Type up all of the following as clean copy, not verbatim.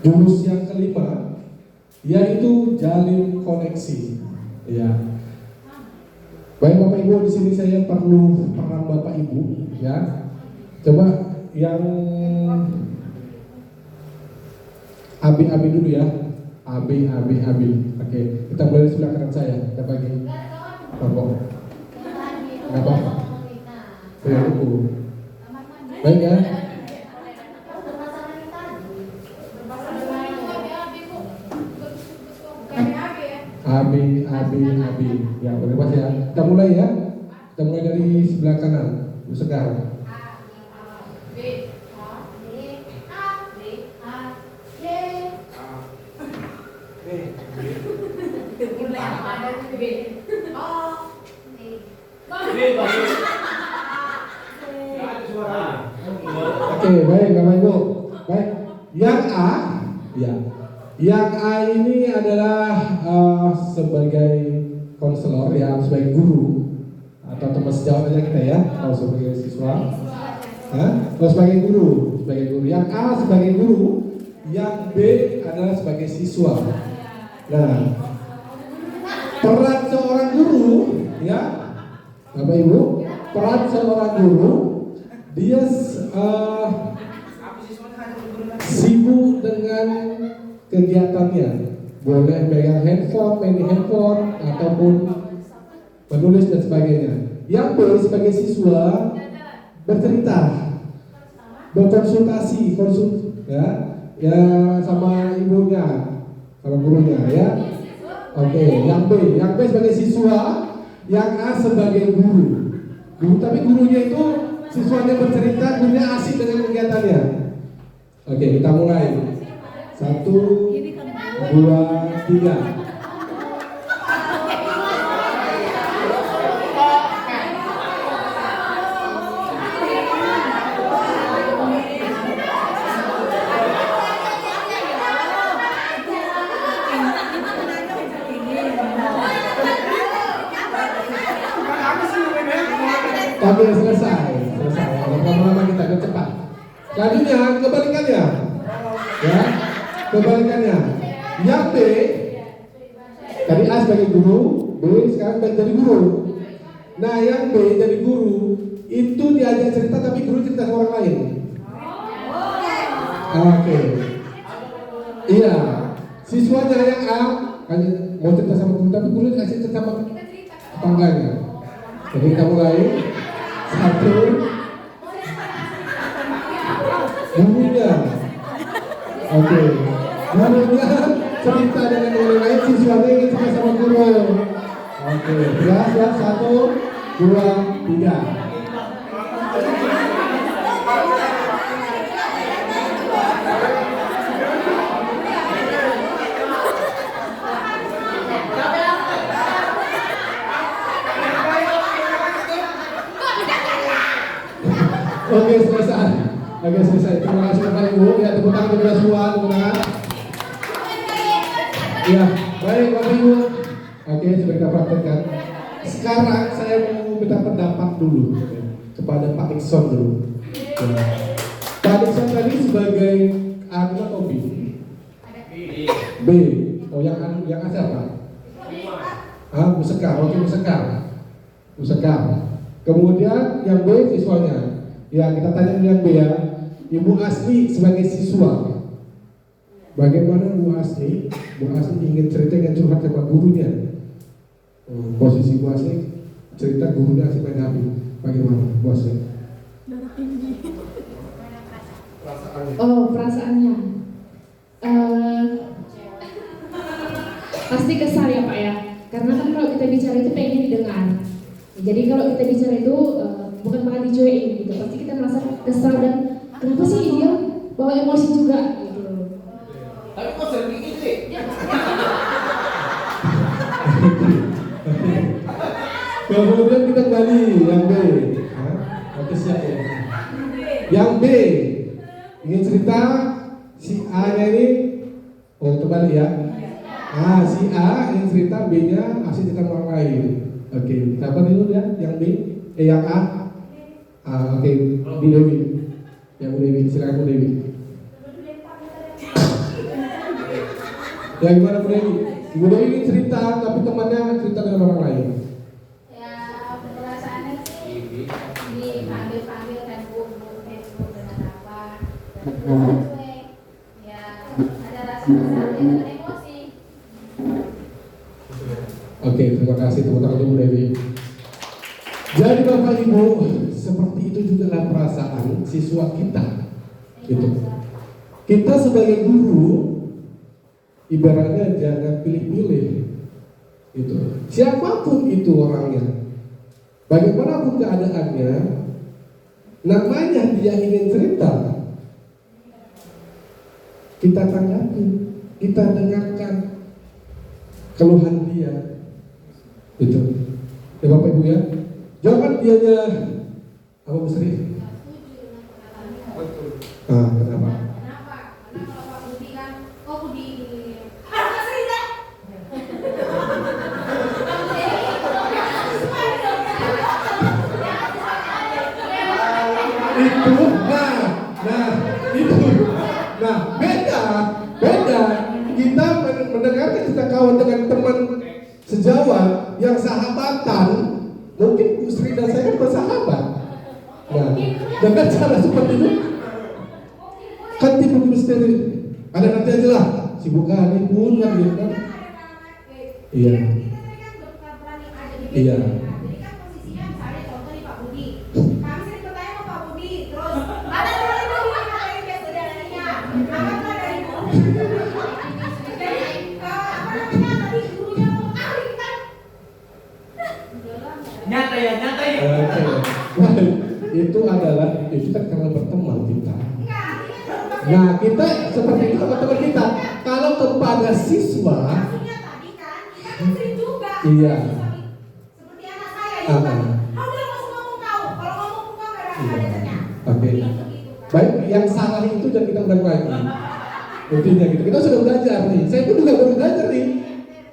jurus yang kelima, yaitu jalin koneksi. Ya. Baik Bapak Ibu, di sini saya perlu peran Bapak Ibu, ya. Coba yang AB dulu ya. AB. Oke, kita mulai sebelah kanan saya. Kita bagi. Bapak. Enggak apa-apa. Ya, baik ya. AB. Ya, bebas ya. Kita mulai ya. Kita mulai dari sebelah kanan. Sekarang. Oke, baik Bapak Ibu. Baik. Yang A, ya. Yang A ini adalah sebagai konselor ya, sebagai guru atau teman sejawat aja kita ya, kalau sebagai siswa. Kalau sebagai guru. Yang A sebagai guru, yang B adalah sebagai siswa. Nah, peran seorang guru ya, Bapak Ibu, peran seorang guru dia sibuk dengan kegiatannya, boleh pegang handphone, main handphone, ataupun menulis dan sebagainya. Yang B sebagai siswa bercerita, berkonsultasi, ya sama ibunya, sama gurunya ya. Oke, yang B sebagai siswa, yang A sebagai guru. Tapi gurunya itu siswanya bercerita, gurunya asik dengan kegiatannya. Oke, kita mulai. 1, 2, 3. Oke, selesai. Lama-lama kita cepat. Selanjutnya kebalikannya. Ya, kebalikannya. Yang B, tadi A sebagai guru, B sekarang jadi guru. Nah, yang B jadi guru itu diajak cerita tapi guru cerita ke orang lain. Oke. Iya. Siswanya yang A mau cerita sama guru tapi guru kasih cerita sama tetangganya. Jadi kita mulai. 1, gurunya. Oke. Gurunya cerita dengan orang lain, siswanya ingin cerita sama guru. Oke. Ya, 1, 2, 3. Oke, selesai. Terima kasih Bapak Ibu. Ya, tepuk tangan kepada semua, tepuk tangan. Ya, baik Bapak Ibu. Oke, sudah kita praktekkan. Sekarang saya mau minta pendapat dulu kepada Pak Ikson dulu. Ya. Pak Ikson tadi sebagai anu atau B? B. Oh, yang A siapa? Musekar. Oke, Musekar. Kemudian yang B siswanya. Ya, kita tanya yang B ya. Ibu Asli sebagai siswa, bagaimana Bu Asli? Bu Asli ingin cerita dengan curhat sama gurunya. Posisi Bu Asli cerita gurunya asli main HP. Bagaimana Bu Asli? Perasaannya pasti kesal ya Pak ya. Karena kan kalau kita bicara itu pengen didengar. Jadi kalau kita bicara itu bukan malah dicuekin gitu, pasti kita merasa kesal dan kenapa sih dia bawa emosi juga gitu. Tapi kok sering gitu? Kemudian kita kembali yang B. Oke, siap ya. Yang B ingin cerita si A-nya ini, kembali ya. Si A ingin cerita, B-nya asli cerita orang lain. Oke, kita apa dulu ya? Yang B, yang A. Oke, Bu Dewi. Ya Bu Dewi, silakan Bu Dewi. Ya gimana Bu Dewi? Bu Dewi ini cerita, tapi temannya cerita dengan orang lain. Ya perasaannya sih dipanggil-panggil Facebook dengan apa dan cuek. Ya ada rasa-rasa dengan emosi. Oke, terima kasih teman-teman Bu Dewi. Jadi Bapak Ibu, seperti itu juga lah perasaan siswa kita. Gitu. Kita sebagai guru, ibaratnya jangan pilih-pilih. Gitu. Siapapun itu orangnya, bagaimanapun keadaannya, namanya dia ingin cerita, kita tanggapi, kita dengarkan keluhan dia. Gitu. Ya Bapak Ibu ya. Jangan dianya apa Bu Sri? Kenapa? Kenapa? Karena kalau Pak Budi kan, oh Budi Pak Sri dah. Itu, beda. Kita mendengarkan cerita kawan dengan teman sejawat yang sahabatan, mungkin Bu Sri dan saya kan bersahabat. Nah, dengan cara seperti itu, kan tipe misteri. Ada nanti aja lah, sibuk kali pun kan gitu kan. Iya. Iya. Jadi kan posisinya misalnya contoh nih Pak Budi. Kami sering bertanya sama Pak Budi, terus ada dari Budi yang dia saudaranya. Angkatlah dari Budi. Jadi apa namanya tadi gurunya mau ahli kan? Nyata ya. Oke. Itu adalah itu kan karena berteman kita. Nah, kita seperti itu sama teman kita. Kalau kepada siswa, Maksudnya tadi kan kita kan sering juga. Iya. Seperti anak saya ya kan. Udah nggak usah ngomong kau. Kalau ngomong kau nggak ada adanya. Oke. Baik, yang salah itu dan kita ulang lagi. Intinya gitu. Kita sudah belajar nih. Saya pun juga baru belajar nih.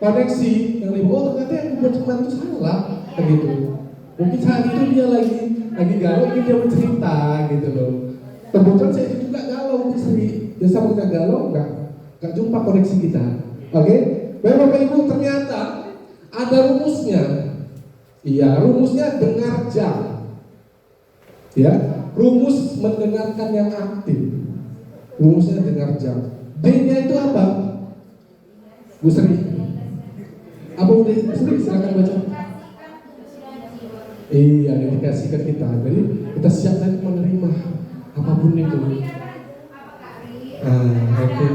Koneksi yang lebih, oh ternyata yang buat teman itu salah, kayak gitu. Mungkin saat itu dia lagi galau, ingin dia bercerita gitu loh. Kebetulan saya juga galau Bu Sri. Dia sama kita galau, nggak jumpa koneksi kita. Oke? Baik Bapak Ibu, ternyata ada rumusnya. Iya, rumusnya dengar jam. Ya, rumus mendengarkan yang aktif. Rumusnya dengar jam. D-nya itu apa? Bu Sri. Apa Bu Sri? Silakan baca. Iya, dedikasikan kita. Jadi kita siap dan menerima apapun itu. Oke.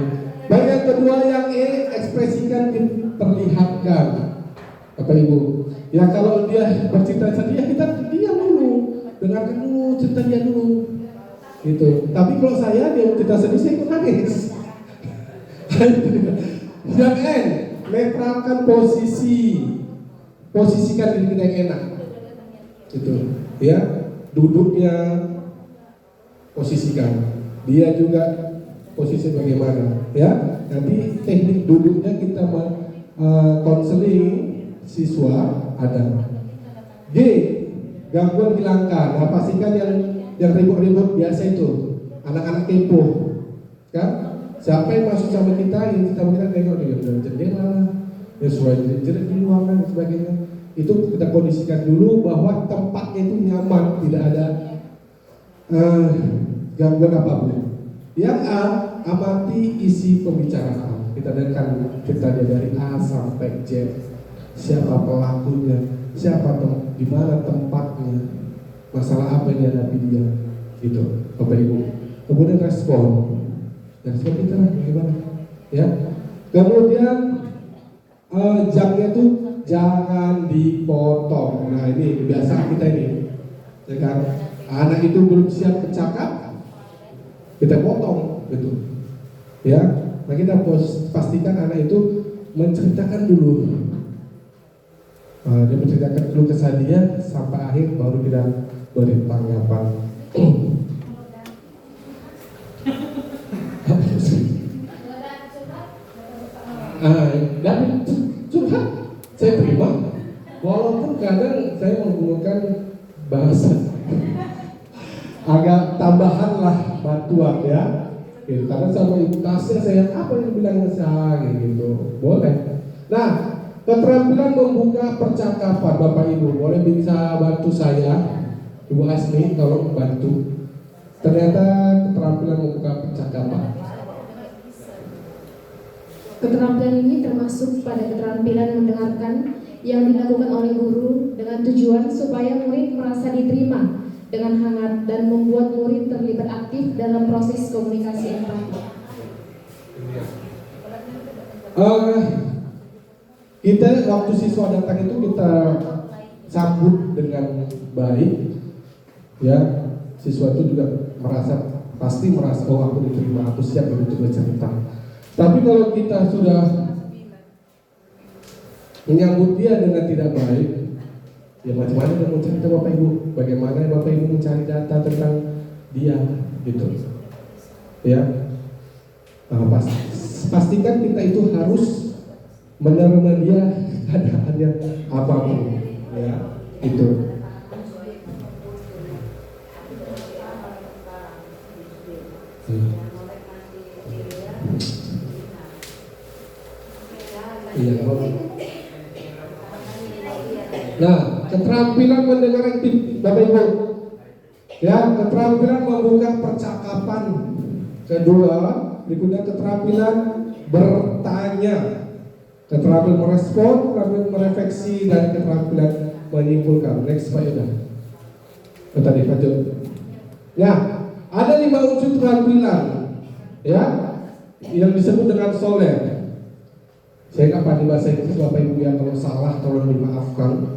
Baik, yang kedua yang E, ekspresikan, diperlihatkan. Bapak Ibu, ya kalau dia bercerita saja, kita diam dulu, dengarkan dulu cerita dia dulu, gitu. Tapi kalau saya dia cerita sedih, saya ikut nangis. Yang N, netralkan posisikan diri kita yang enak, gitu. Ya, duduknya posisikan, dia juga posisi bagaimana, ya. Nanti teknik duduknya kita konseling siswa ada. G, gangguan hilangkan. Nah, pastikan yang ribut-ribut biasa itu anak-anak kepo, kan? Siapa yang masuk sama kita, yang kita tengok dia dari jendela, ya suara jerit di luar dan sebagainya. Itu kita kondisikan dulu bahwa tempatnya itu nyaman, tidak ada gangguan apapun. Yang A, amati isi pembicaraan. Kita dengarkan cerita dia dari A sampai Z. Siapa pelakunya, di mana tempatnya, masalah apa yang dihadapi dia, gitu, Bapak Ibu. Kemudian respon kita gimana, ya. Kemudian jamnya tuh jangan dipotong. Nah ini kebiasaan kita ini, ya kan. Anak itu belum siap bercakap, kita potong, gitu, ya. Nah kita pastikan anak itu menceritakan dulu. Dia menceritakan dulu kesan dia sampai akhir, baru kita beri tanggapan. Dan curhat saya terima, walaupun kadang saya menggunakan bahasa agak tambahan lah, bantuan ya. Gitu. Karena sama ibu bahasnya saya apa yang bilangnya saya gitu, boleh. Nah, keterampilan membuka percakapan, Bapak Ibu boleh bisa bantu saya, Ibu Asmi tolong bantu. Ternyata keterampilan membuka percakapan. Keterampilan ini termasuk pada keterampilan mendengarkan yang dilakukan oleh guru dengan tujuan supaya murid merasa diterima dengan hangat dan membuat murid terlibat aktif dalam proses komunikasi empati. Kita waktu siswa datang itu kita sambut dengan baik, ya. Siswa itu juga pasti merasa oh aku diterima, aku siap untuk bercerita. Tapi kalau kita sudah menyambut dia dengan tidak baik, ya macam-macam dia mau cerita Bapak Ibu, bagaimana Bapak Ibu mencari data tentang dia, gitu, ya. Pastikan kita itu harus menerima dia keadaannya apapun, ya, itu. Iya. Nah, keterampilan mendengar aktif, Bapak Ibu. Ya, keterampilan membuka percakapan. Kedua, berikutnya keterampilan bertanya, keterampilan merespon, keterampilan merefleksi, dan keterampilan menyimpulkan. Next, Pak Yuda. Tadi Pak Jo. Nah, ada 5 unsur keterampilan, ya, yang disebut dengan soler. Saya nggak pandai bahasa Inggris, Bapak Ibu yang kalau salah tolong dimaafkan.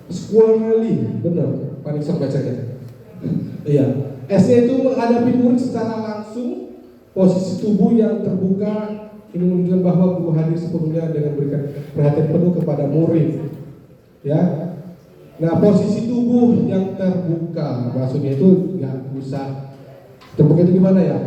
Squarely, benar, paling sok bacanya. Iya, S-nya itu menghadapi murid secara langsung, posisi tubuh yang terbuka, ini menunjukkan bahwa guru hadir sepenuhnya dengan berikan perhatian penuh kepada murid. Ya, nah posisi tubuh yang terbuka, maksudnya itu nggak usah terbuka itu gimana ya?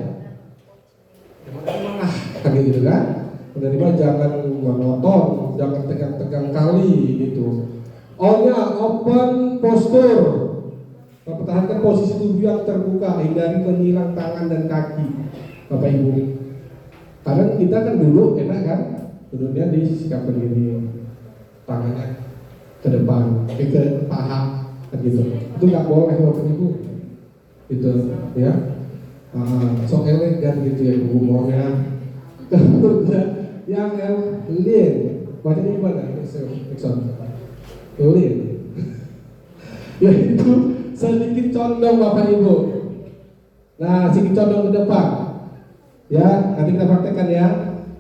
Gimana? Kan gitu kan? Menerima jangan monoton, jangan tegang-tegang kali gitu. O-nya open posture, mempertahankan posisi tubuh yang terbuka, hindari menyilang tangan dan kaki, Bapak Ibu. Karena kita kan duduk enak kan, duduknya di sikap begini, tangannya ke depan, ke paha, kan gitu. Itu nggak boleh Bapak Ibu, gitu ya. Sok elegan gitu ya Ibu maunya. Kemudian yang lean, bacanya gimana? Lean, yaitu sedikit condong Bapak Ibu. Nah, sedikit condong ke depan. Ya, nanti kita praktekkan ya.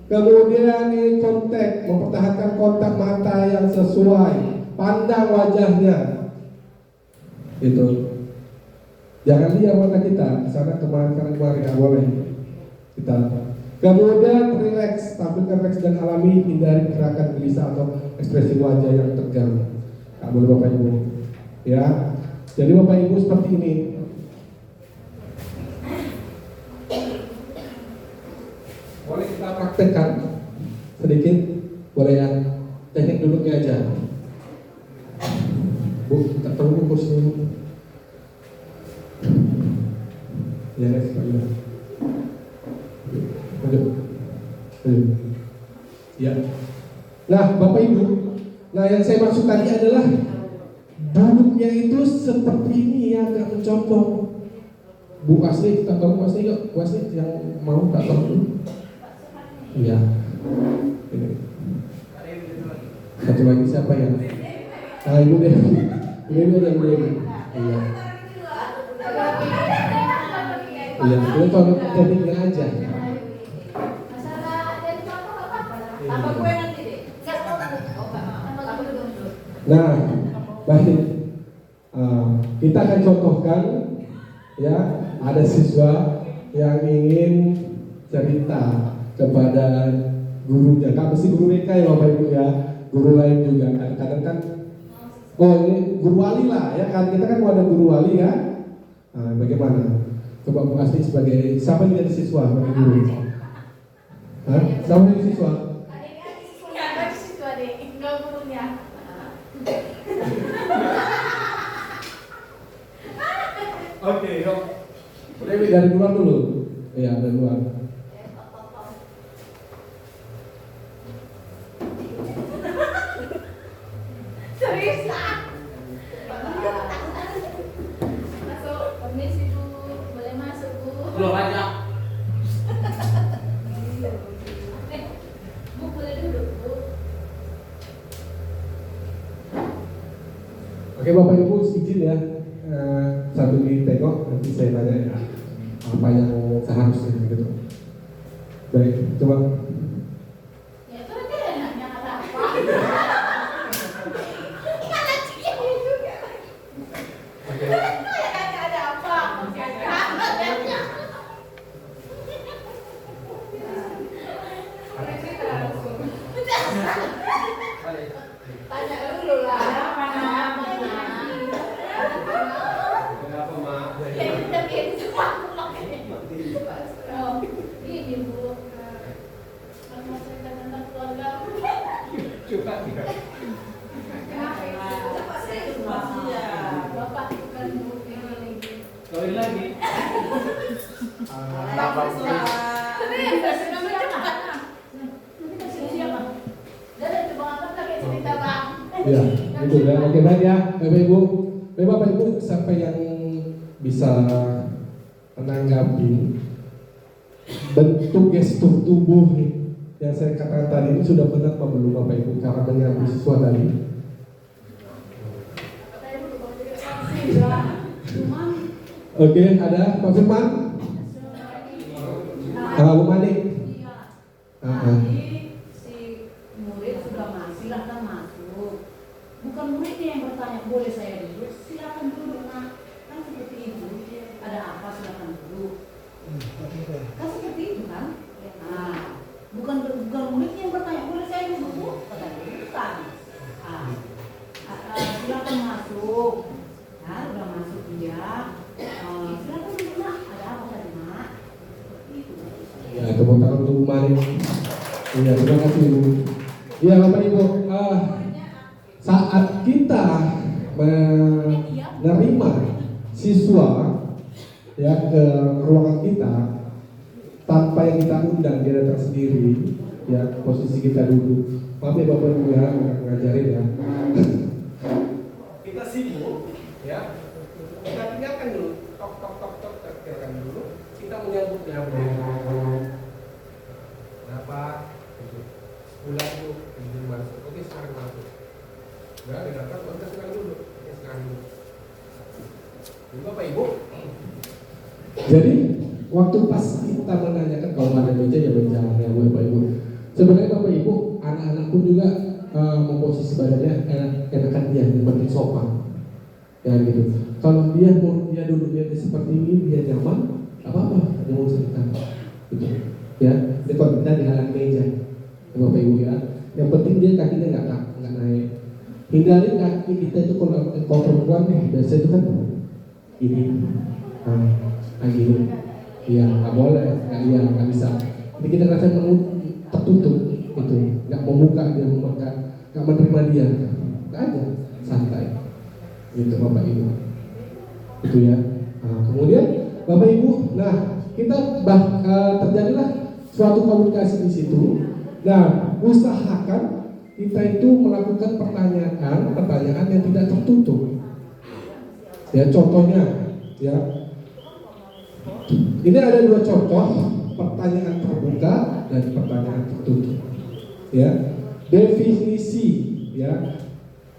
Kemudian ini kontak, mempertahankan kontak mata yang sesuai, pandang wajahnya. Itu. Jangan lihat mata kita, sana kemari, nggak boleh. Kita. Kemudian relax, tampilkan relax dan alami, hindari gerakan gelisah atau ekspresi wajah yang tegang. Nggak boleh Bapak Ibu. Ya. Jadi Bapak Ibu seperti ini. Boleh kita praktekkan sedikit, boleh ya. Teknik duduknya aja. Bu, kita perlu kursi dulu. Ya, Pak Ida. Ayo. Ya. Nah, Bapak Ibu, nah yang saya maksud tadi adalah duduknya itu seperti ini ya, nggak mencondong. Bu Asli, kita tolong Bu Asli yuk, Bu Asli yang mau tak tolong. Iya. Ini. Satu lagi siapa ya? Ah, Ibu deh. Ini ada yang boleh. Iya. Iya, itu tolong tekniknya aja. Nah, baik. Kita akan contohkan ya, ada siswa yang ingin cerita kepada gurunya. Kan mesti guru BK ya Bapak Ibu ya, guru lain juga. Kadang-kadang kan, oh ini guru wali lah ya kan, kita kan ada guru wali ya. Nah, bagaimana? Coba Bu Asli sebagai siapa yang jadi siswa sebagai guru? Hah? Siapa yang jadi siswa? Oke, yuk. Dewi dari luar dulu. Iya, dari luar. Oke Bapak Ibu izin ya, sambil ditengok nanti saya tanya ya apa yang seharusnya gitu. Baik, coba. Ya itu nanti enaknya ada apa? Kan nanti juga. Ada apa? Tanya dulu lah. Kenapa, Mak? Ini Bu, mau cerita tentang keluarga. Coba tidak. Bapak bukan Bu ini. Kawin lagi. Tapi yang sudah cepat. Nanti kasih siapa? Dari itu Bang Anton lagi cerita Bang. Ya, itu ya. Oke baik ya, Bapak Ibu. Bapak Ibu siapa yang bisa menanggapi bentuk gestur tubuh yang saya katakan tadi ini sudah benar apa belum Bapak Ibu cara menyambut siswa tadi? Oke, ada Pak Firman? Bu Mani? Tadi si murid sudah silahkan masuk. Bukan muridnya yang bertanya, boleh saya duduk? Silakan duduk nak. Kan seperti itu. Ada apa silakan duduk. Kan seperti itu kan? Nah, bukan muridnya yang bertanya, boleh saya duduk? Katanya bukan. Silakan masuk. Nah, udah masuk dia. Silakan duduk nak. Ada apa tadi nak? Seperti itu. Ya, tepuk tangan untuk Bu Mani. Iya, terima kasih Bu. Iya Bapak Ibu, saat kita menerima siswa ya ke ruangan kita tanpa yang kita undang, dia datang sendiri ya, posisi kita duduk. Maaf ya Bapak Ibu ya, ngajarin ya. Kita sibuk ya, kita tinggalkan dulu, tok, tinggalkan dulu. Kita menyambutnya. Kenapa? Pulang dulu, izin masuk. Oke, sekarang masuk. Enggak, didapat, kita sekarang dulu. Oke, sekarang dulu. Ini Bapak Ibu. Jadi, waktu pas kita menanyakan kalau ada meja ya meja ya Bapak Ibu. Sebenarnya Bapak Ibu, anak-anak pun juga memposisi badannya enakan dia, yang penting sopan. Ya gitu. Kalau dia mau dia duduknya seperti ini, dia nyaman, apa-apa, dia mau cerita. Gitu. Ya, ini kalau kita di halaman meja. Bapak Ibu ya, yang penting dia kakinya nggak naik. Hindari kaki kita itu kalau perempuan biasa itu kan ini, gini, iya nggak boleh, nggak bisa. Jadi kita rasa tertutup, itu nggak membuka dia, nggak menerima dia, nggak aja, santai, gitu Bapak Ibu, itu ya. Kemudian Bapak Ibu, nah kita terjadilah suatu komunikasi di situ. Nah, usahakan kita itu melakukan pertanyaan yang tidak tertutup. Ya, contohnya, ya. Ini ada dua contoh, pertanyaan terbuka dan pertanyaan tertutup. Ya, definisi, ya.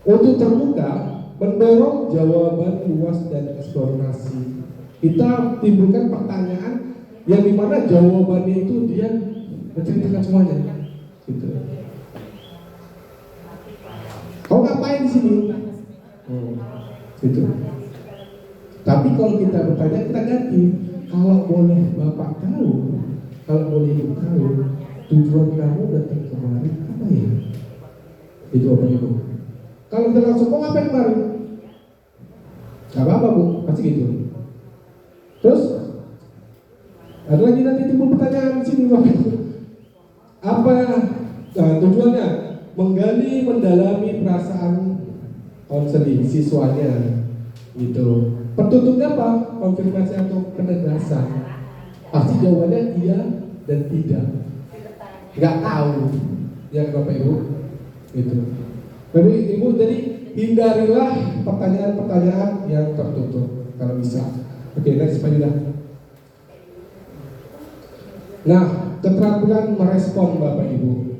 Untuk terbuka, mendorong jawaban luas dan eksplorasi. Kita timbulkan pertanyaan yang dimana jawabannya itu dia menceritakan semuanya. Gitu. Kau ngapain di sini? Gitu. Tapi kalau kita bertanya, kita ganti. Kalau boleh Bapak tahu, kalau boleh Ibu tahu, tujuan kamu datang kemari apa ya? Itu Bapak Ibu. Kalau kita langsung, kau ngapain kemari? Gak apa-apa Bu, pasti gitu. Terus ada lagi nanti timbul pertanyaan di sini Bapak Ibu. Apa tujuannya? Menggali, mendalami perasaan konseling siswanya, gitu. Pertutupnya apa? Konfirmasi atau penegasan. Pasti jawabannya iya dan tidak. Nggak tahu, ya Bapak Ibu, gitu. Jadi Ibu, jadi hindarilah pertanyaan-pertanyaan yang tertutup kalau bisa. Oke, next Pak. Nah, keterampilan merespon Bapak Ibu.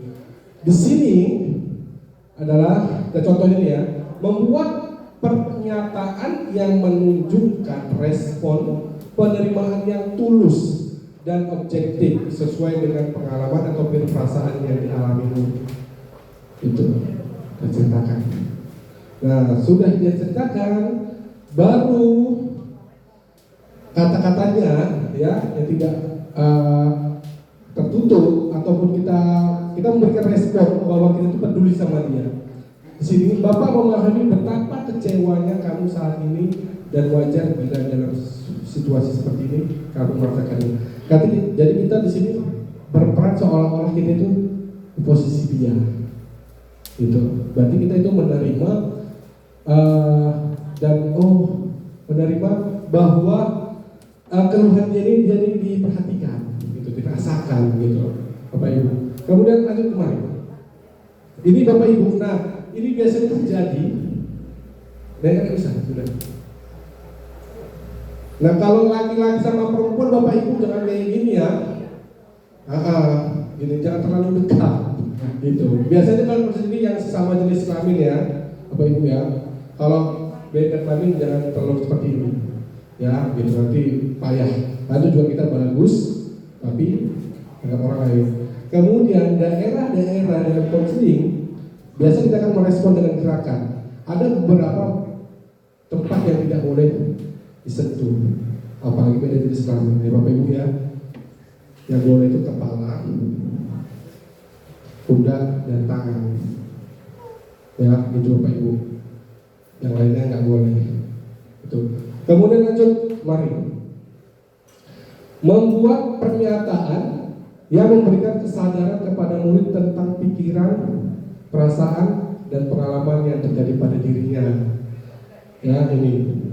Di sini adalah contohnya nih ya, membuat pernyataan yang menunjukkan respon penerimaan yang tulus dan objektif sesuai dengan pengalaman atau perasaan yang dialami. Itu diceritakan. Nah, sudah dia ceritakan, baru kata-katanya ya yang tidak tertutup ataupun kita memberikan respon bahwa kita itu peduli sama dia. Di sini Bapak memahami betapa kecewanya kamu saat ini dan wajar bila dalam situasi seperti ini kamu merasakan ini. Jadi kita di sini berperan seolah-olah kita itu di posisi dia. Gitu. Berarti kita itu menerima dan menerima bahwa keluhan dia ini jadi diperhatikan, gitu, dirasakan, gitu, Bapak Ibu. Kemudian lanjut kemarin. Ini Bapak Ibu, nah ini biasanya terjadi. Nggak bisa, sudah. Nah kalau laki-laki sama perempuan Bapak Ibu jangan kayak gini ya. Gini jangan terlalu dekat, gitu. Biasanya kalau ini yang sesama jenis kelamin ya, Bapak Ibu ya. Kalau beda kelamin jangan terlalu seperti ini. Ya, gitu nanti payah. Lalu juga kita bagus, tapi dengan orang lain. Kemudian daerah-daerah dalam konseling biasa kita akan merespon dengan gerakan. Ada beberapa tempat yang tidak boleh disentuh, apalagi beda jenis kelamin. Ya Bapak Ibu ya, yang boleh itu kepala, pundak dan tangan. Ya, gitu Bapak Ibu. Yang lainnya nggak boleh. Itu. Kemudian lanjut, mari membuat pernyataan yang memberikan kesadaran kepada murid tentang pikiran, perasaan, dan pengalaman yang terjadi pada dirinya. Ya ini,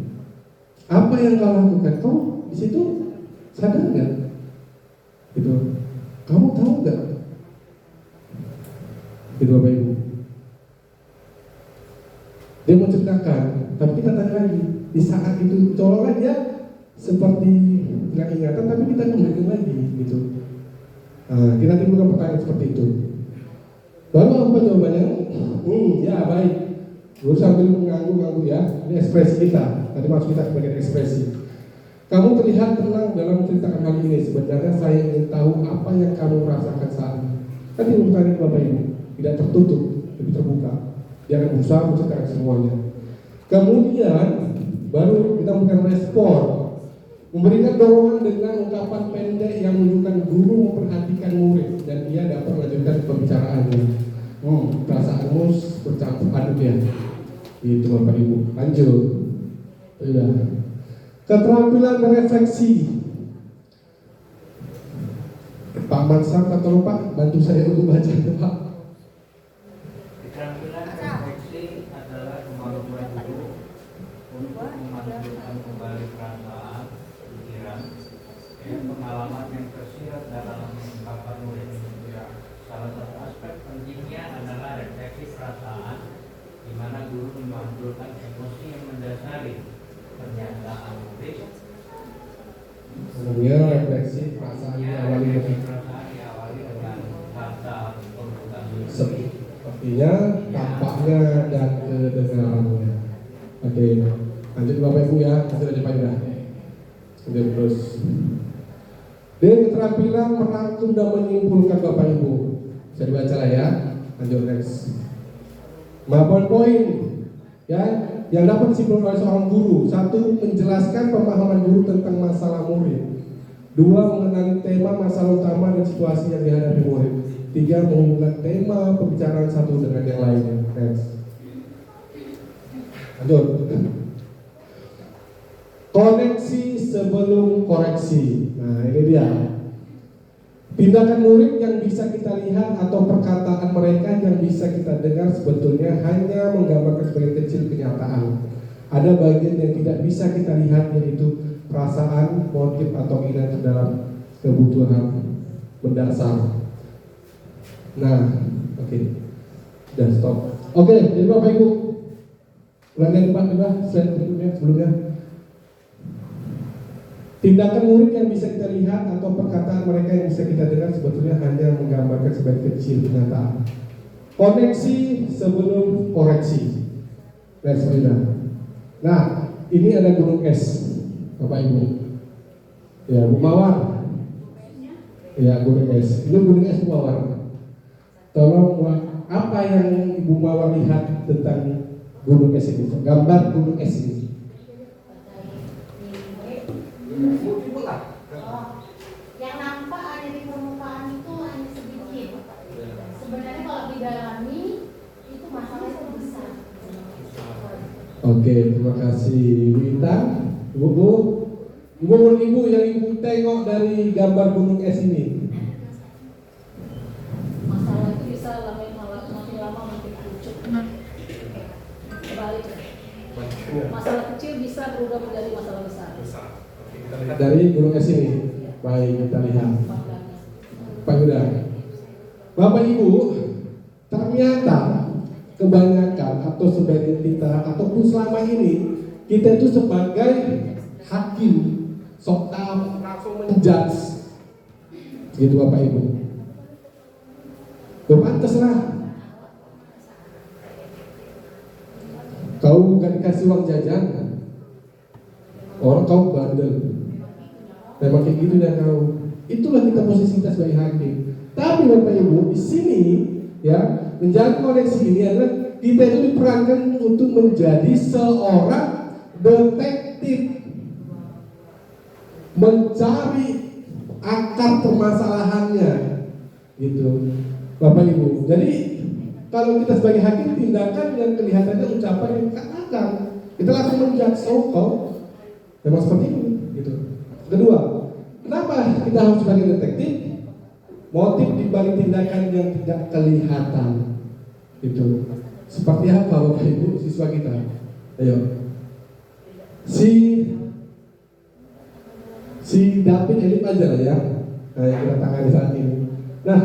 apa yang kau lakukan? Kau di situ sadar nggak? Gitu. Kamu tahu nggak? Gitu Bapak Ibu. Dia mau ceritakan, tapi kita tanya lagi. Di saat itu seolah dia seperti nggak ingatan, tapi kita kembali lagi gitu. Kita timbulkan pertanyaan seperti itu. Lalu apa jawabannya? Ya baik. Gue sambil mengganggu ya. Ini ekspresi kita. Tadi masuk kita sebagai ekspresi. Kamu terlihat tenang dalam menceritakan hal ini. Sebenarnya saya ingin tahu apa yang kamu rasakan saat ini. Kan timbul pertanyaan Bapak Ibu, tidak tertutup, lebih terbuka. Dia akan berusaha menceritakan semuanya. Kemudian baru kita memberikan respon, memberikan dorongan dengan ungkapan pendek yang menunjukkan guru memperhatikan murid dan dia dapat melanjutkan pembicaraannya. Perasaanmu bercampur aduk ya. Itu Bapak Ibu. Lanjut. Ya. Keterampilan berefleksi. Pak Mansar atau Pak bantu saya untuk baca Pak. Keterampilan refleksi adalah kemampuan guru untuk memasukkan kembali perasaan, pikiran, dan pengalaman yang tersirat dalam ungkapan murid. Salah satu aspek pentingnya adalah refleksi perasaan, di mana guru memunculkan emosi yang mendasari pernyataan murid. Sebelumnya refleksi perasaan diawali dengan kata pembukaan. Sepertinya tampaknya dan kedengarannya. Oke, lanjut Bapak Ibu ya, kasih aja Pak Ida. Lanjut terus. Dengan keterampilan merangkum dan menyimpulkan Bapak Ibu. Bisa dibaca lah ya. Lanjut next. Poin-poin ya yang dapat disimpulkan oleh seorang guru. 1. Menjelaskan pemahaman guru tentang masalah murid. 2. Mengenali tema masalah utama dan situasi yang dihadapi murid. 3. Menghubungkan tema pembicaraan satu dengan yang lainnya. Next. Lanjut. Koneksi sebelum koreksi. Nah ini dia. Tindakan murid yang bisa kita lihat atau perkataan mereka yang bisa kita dengar sebetulnya hanya menggambarkan sebagai kecil kenyataan. Ada bagian yang tidak bisa kita lihat, yaitu perasaan, motif atau keinginan dalam kebutuhan mendasar. Nah, oke. Dan stop. Oke, jadi Bapak Ibu, ulangi Pak juga slide berikutnya sebelumnya. Tindakan murid yang bisa kita lihat atau perkataan mereka yang bisa kita dengar sebetulnya hanya menggambarkan sebagai kecil kenyataan. Koneksi sebelum koreksi. Next, Nah, ini ada gunung es, Bapak Ibu. Ya, Bu Mawar. Ya, gunung es. Ini gunung es Bu Mawar. Tolong, apa yang Ibu Mawar lihat tentang gunung es ini? Gambar gunung es ini. Yang nampak ada di permukaan itu hanya sedikit. Sebenarnya kalau didalami itu masalah itu besar. Oke, terima kasih Ibu Intan. Ibu, menurut Ibu yang Ibu tengok dari gambar gunung es ini. Masalah itu bisa makin lama makin pucuk. Kebalik. Masalah kecil bisa berubah menjadi masalah besar. Dari gunung es ini. Baik, kita lihat. Pak Yuda. Bapak Ibu, ternyata kebanyakan atau sebagian kita ataupun selama ini kita itu sebagai hakim sok tahu langsung menjudge gitu Bapak Ibu. Bapak terserah. Kau bukan dikasih uang jajan, orang kau bandel. Memang kayak gitu dan kau. Itulah kita posisi kita sebagai hakim. Tapi Bapak Ibu di sini ya menjaga koneksi ini adalah kita itu diperankan untuk menjadi seorang detektif, mencari akar permasalahannya, gitu, Bapak Ibu. Jadi kalau kita sebagai hakim tindakan yang kelihatannya ucapan yang katakan, kita langsung menjudge kau, memang seperti itu, gitu. Kedua, kenapa kita harus sebagai detektif? Motif dibalik tindakan yang tidak kelihatan, itu seperti apa Bapak Ibu siswa kita? Ayo, si David Elip aja lah ya, nah, yang kita tangani saat ini. Nah,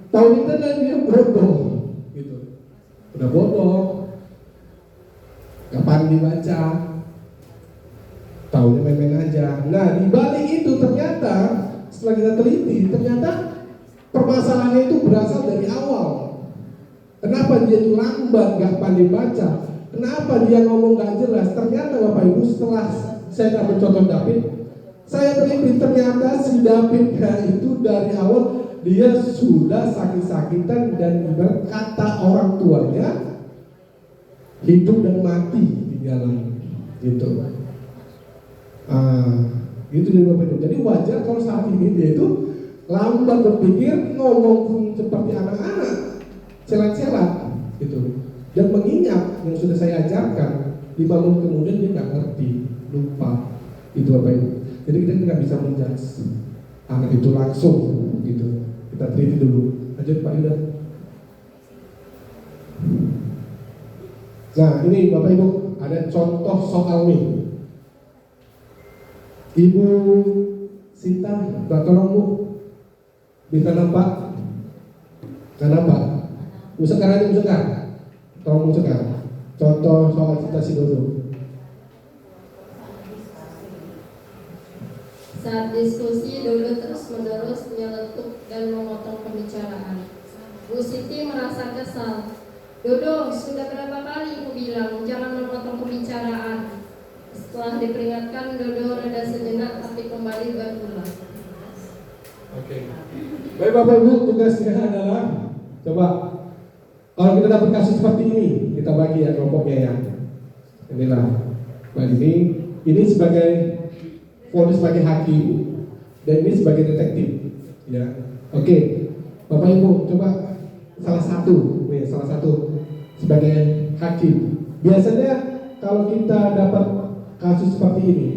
tahun ini kan dia bodoh, gitu, udah bodoh, kapan dibaca, tahunya main-main aja. Nah, di balik itu ternyata setelah kita teliti, ternyata permasalahannya itu berasal dari awal. Kenapa dia itu lambat, gak pandai baca? Kenapa dia ngomong gak jelas? Ternyata Bapak Ibu setelah saya dapat contoh David, saya teliti ternyata si David itu dari awal dia sudah sakit-sakitan dan ibarat kata orang tuanya hidup dan mati di jalan, gitu. Gitu dari Bapak Ibu. Jadi wajar kalau saat ini dia itu lambat berpikir, ngomong pun seperti anak-anak, celat-celat, gitu. Dan mengingat yang sudah saya ajarkan, 5 menit kemudian dia nggak ngerti, lupa, itu Bapak Ibu. Jadi kita tidak bisa menjudge anak itu langsung, gitu. Kita teliti dulu. Lanjut Pak Yuda. Nah ini Bapak Ibu ada contoh soal nih. Ibu Sinta, tolong Bu. Bisa nampak? Kan nampak? Usahakan aja usahakan. Tolong usahakan. Contoh soal Sinta Sidodo. Saat diskusi, Dodo terus-menerus menyeletuk dan memotong pembicaraan. Bu Siti merasa kesal. Dodo, sudah berapa kali Ibu bilang jangan memotong pembicaraan? Setelah diperingatkan, Dodo reda sejenak tapi kembali berulang. Oke. Baik Bapak Ibu, tugasnya adalah coba kalau kita dapat kasus seperti ini, kita bagi ya kelompoknya ya. Inilah. Nah ini sebagai fonis sebagai hakim dan ini sebagai detektif. Ya. Oke. Bapak Ibu, coba salah satu sebagai hakim. Biasanya kalau kita dapat kasus seperti ini,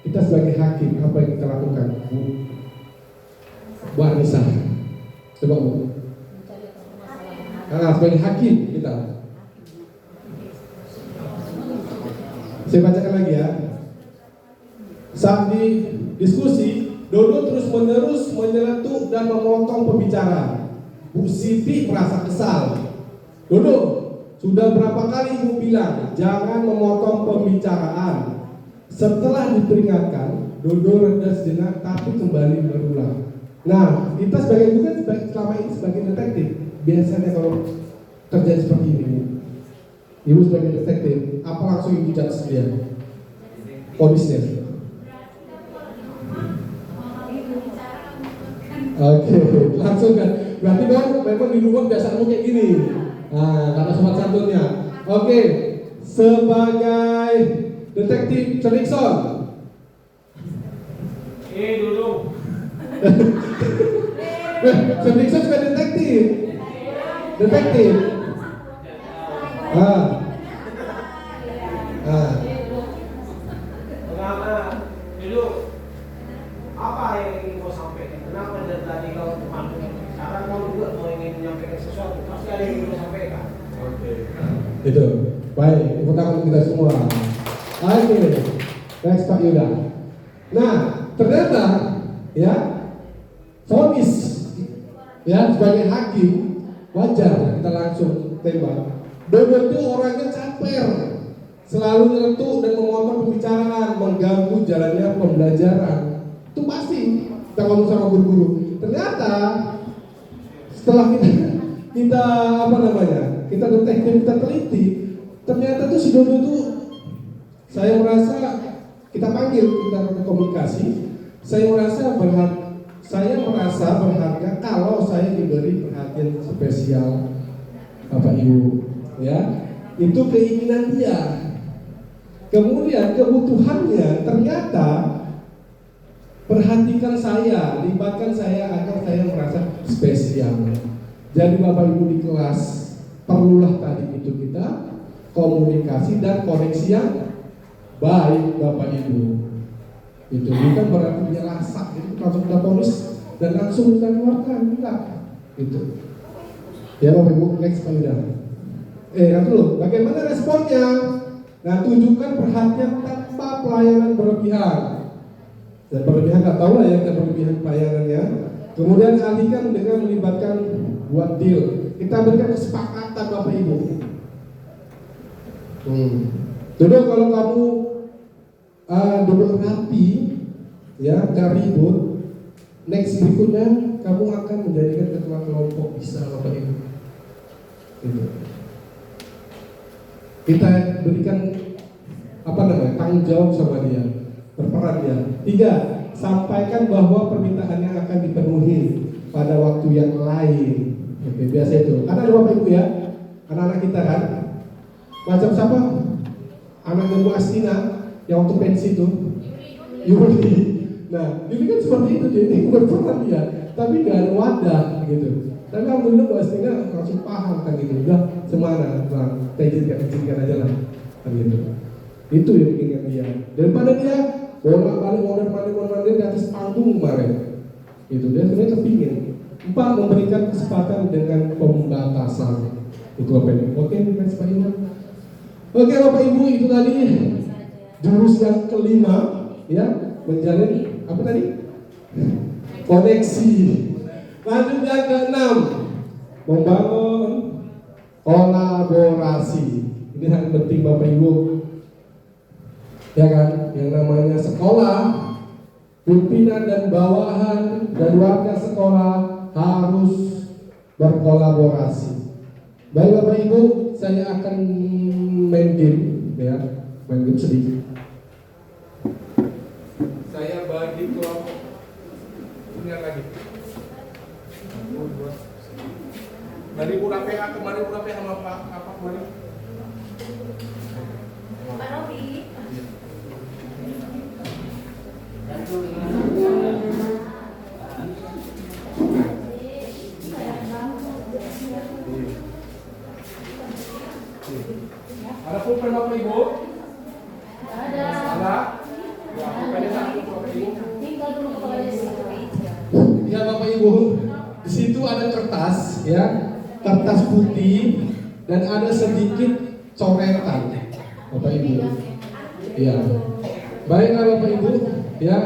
kita sebagai hakim apa yang kita lakukan? Bu Anissa, coba Bu. Sebagai hakim kita. Saya bacakan lagi ya. Saat di diskusi, Dodo terus menerus menyeletuk dan memotong pembicaraan. Bu Siti merasa kesal. Dodo, sudah berapa kali Ibu bilang jangan memotong pembicaraan? Setelah diperingatkan, Dodo reda sejenak tapi kembali berulang. Nah, kita sebagai bukan selama ini sebagai detektif, biasanya kalau terjadi seperti ini, Ibu sebagai detektif, apa langsung Ibu judge dia? ponisnya. Oke, langsung kan. Berarti dong memang di rumah biasamu kayak gini. Nah, kata sobat santunnya. Oke, sebagai detektif Cerikson. Duduk. Cerikson juga detektif. Detektif. Pertama, duduk. Apa yang ingin kau sampaikan? Kenapa dari tadi kau temanku? Sekarang kau juga mau ingin menyampaikan sesuatu. Pasti ada yang ingin kau sampaikan. Oke. Itu. Baik, tepuk tangan kita semua. Oke. Next Pak Yuda. Nah, ternyata ya vonis ya sebagai hakim wajar kita langsung tembak. Dodo itu orangnya caper, selalu nyeletuk dan memotong pembicaraan, mengganggu jalannya pembelajaran. Itu pasti kita ngomong sama guru-guru. Ternyata setelah kita apa namanya, kita detektif, kita teliti, ternyata tuh si Dodo itu saya merasa kita panggil, kita komunikasi. Saya merasa berharga kalau saya diberi perhatian spesial Bapak Ibu, ya. Itu keinginan dia. Kemudian kebutuhannya ternyata perhatikan saya, libatkan saya agar saya merasa spesial. Jadi Bapak Ibu di kelas perlulah tadi itu kita komunikasi dan koneksi yang baik Bapak Ibu. Itu bukan berarti dia lasak, itu langsung kita ponis dan langsung kita keluarkan, enggak. Itu. Ya Bapak Ibu, next Pak Yuda. Dulu, bagaimana responnya? Nah, tunjukkan perhatian tanpa pelayanan berlebihan. Dan berlebihan nggak tahu lah ya kita berlebihan pelayanannya. Kemudian alihkan dengan melibatkan buat deal. Kita berikan kesepakatan Bapak Ibu. Dulu kalau kamu duduk rapi, ya, gak ribut, next berikutnya kamu akan menjadikan ketua kelompok bisa Bapak Ibu. Gitu. Kita berikan tanggung jawab sama dia, berperan dia. 3, sampaikan bahwa permintaannya akan dipenuhi pada waktu yang lain. Oke, biasa itu. Karena ada Bapak Ibu ya, anak-anak kita kan, macam siapa? Anak Ibu Astina yang waktu pensi itu, Yuli. Nah, ini kan seperti itu, jadi berperan dia, tapi gak ada wadah gitu. Tapi alhamdulillah Bu Astina langsung paham kan gitu. Udah semana, kita izinkan aja lah, kan gitu. Itu yang bikin dia. Daripada dia bolak-balik mondar-mandir di atas panggung kemarin, itu dia sebenarnya kepingin. 4, memberikan kesempatan dengan pembatasan. Itu apa ini? Oke, next Pak Ibu. Oke Bapak Ibu, itu tadi jurus yang kelima, ya, menjalin apa tadi? Koneksi. Lanjut yang ke-6, membangun kolaborasi. Ini hal penting Bapak Ibu, ya kan? Yang namanya sekolah, pimpinan dan bawahan dan warga sekolah harus berkolaborasi. Baik Bapak Ibu, saya akan main game, ya, main game sedikit. Saya bagi kelompok punya lagi. Dari Pura PA kemarin, Pura PA sama apa kemarin? Pak Robi. Ada pulpen Bapak Ibu? Ada. Ada? Ya, pulpennya satu Bapak Ibu. Tinggal dulu kepala desa. Ya Bapak Ibu, di situ ada kertas, ya, kertas putih dan ada sedikit coretan, Bapak Ibu. Ya, baiklah Bapak Ibu, ya.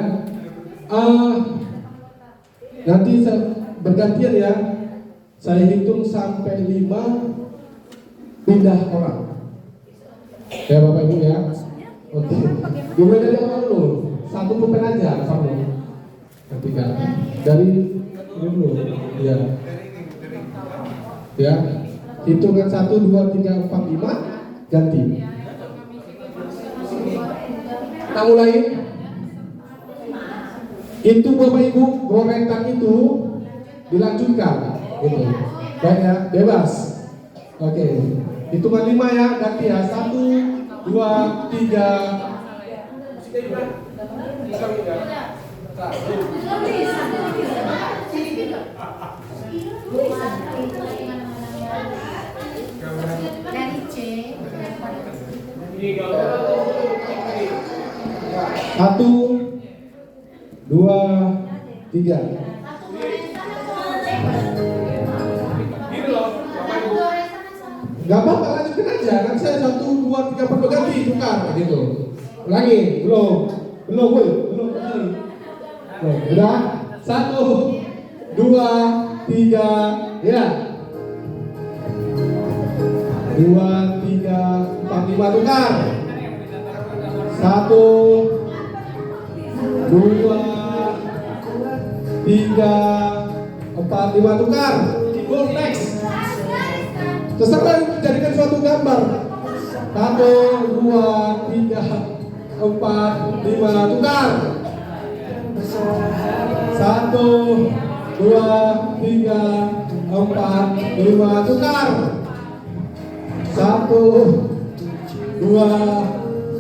Nanti bergantian ya. Saya hitung sampai 5 pindah orang. Ya Bapak Ibu ya. Oke. Dimulai dari awal dulu. 1 pulpen aja kamu. Ketiga. Dari ini dulu. Ya. Ya. Hitungan 1, 2, 3, 4, 5 ganti. Kita mulai. Itu Bapak Ibu, goretan itu dilanjutkan. Gitu. Baik ya, bebas. Oke. Hitungan 5 ya, ganti ya. 1, 2, 3. Dari C. Ini gambar. 1, 2, 3. Gini loh, Bapak Ibu. Gak apa-apa, lanjutin aja. Nanti saya 1, 2, 3, 4 ganti, tukar gitu. Ulangi, belum, woy. Udah, 1, 2, 3, ya. 2, 3, 4, 5 tukar. 1, 2, 3, 4, 5 tukar. Go next. Terserah jadikan suatu gambar. 1, 2, 3, 4, 5 tukar. 1, 2, 3, 4, 5 tukar. 1, 2,